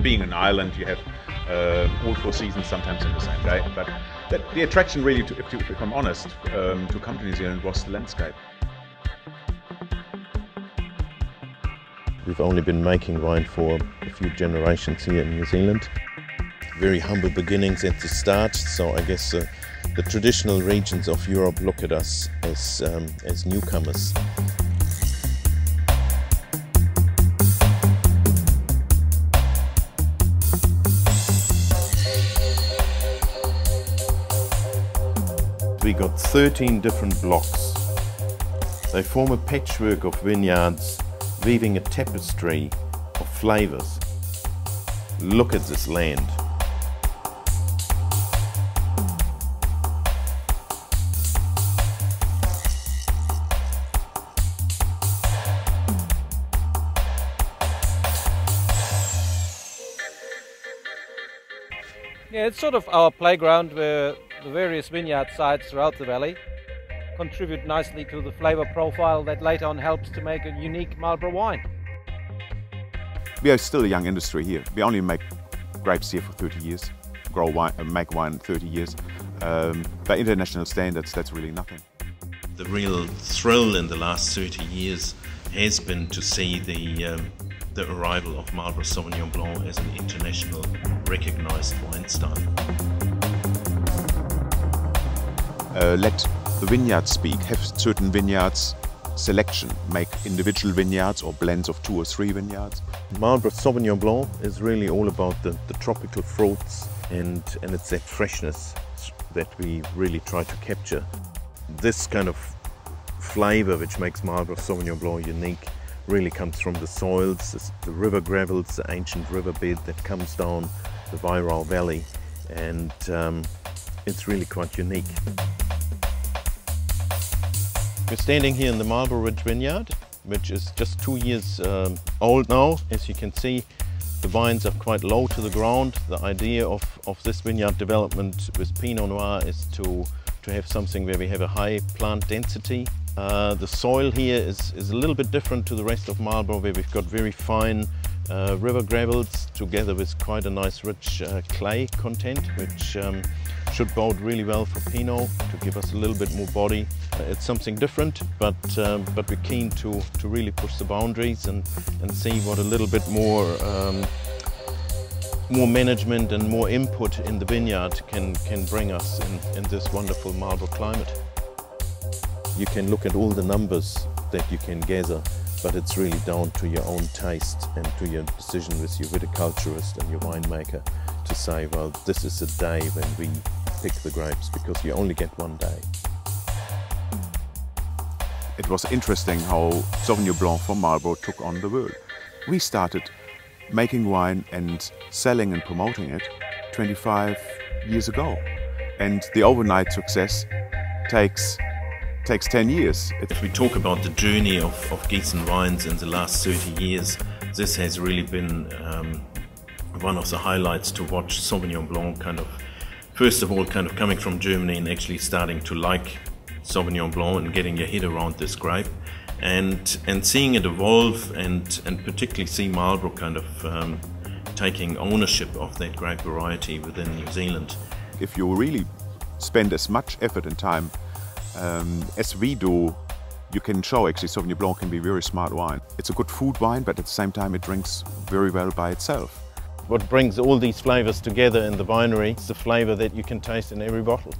being an island, you have all 4 seasons sometimes in the same day. But the attraction really, if I'm honest, to come to New Zealand was the landscape. We've only been making wine for a few generations here in New Zealand. Very humble beginnings at the start, so I guess the traditional regions of Europe look at us as newcomers. We got 13 different blocks. They form a patchwork of vineyards, weaving a tapestry of flavors. Look at this land. Yeah, it's sort of our playground where the various vineyard sites throughout the valley contribute nicely to the flavor profile that later on helps to make a unique Marlborough wine. We are still a young industry here. We only make grapes here for 30 years, grow wine, make wine 30 years. By international standards, that's really nothing. The real thrill in the last 30 years has been to see the arrival of Marlborough Sauvignon Blanc as an international recognized wine style. Let the vineyards speak, have certain vineyards selection, make individual vineyards or blends of 2 or 3 vineyards. Marlborough Sauvignon Blanc is really all about the tropical fruits and it's that freshness that we really try to capture. This kind of flavor which makes Marlborough Sauvignon Blanc unique really comes from the soils, the river gravels, the ancient riverbed that comes down the Wairau Valley, and it's really quite unique. We're standing here in the Marlborough Ridge Vineyard, which is just 2 years old now. As you can see, the vines are quite low to the ground. The idea of this vineyard development with Pinot Noir is to have something where we have a high plant density. The soil here is a little bit different to the rest of Marlborough, where we've got very fine river gravels together with quite a nice rich clay content, which should bode really well for Pinot to give us a little bit more body. It's something different, but we're keen to really push the boundaries and see what a little bit more management and more input in the vineyard can bring us in this wonderful Marlborough climate. You can look at all the numbers that you can gather, but it's really down to your own taste and to your decision with your viticulturist and your winemaker to say, well, this is a day when we pick the grapes, because you only get one day. It was interesting how Sauvignon Blanc from Marlborough took on the world. We started making wine and selling and promoting it 25 years ago. And the overnight success takes 10 years. If we talk about the journey of Giesen wines in the last 30 years, this has really been one of the highlights to watch Sauvignon Blanc first of all coming from Germany and actually starting to like Sauvignon Blanc and getting your head around this grape, and seeing it evolve and particularly see Marlborough taking ownership of that grape variety within New Zealand. If you really spend as much effort and time as we do, you can show actually Sauvignon Blanc can be very smart wine. It's a good food wine, but at the same time it drinks very well by itself. What brings all these flavors together in the winery is the flavor that you can taste in every bottle.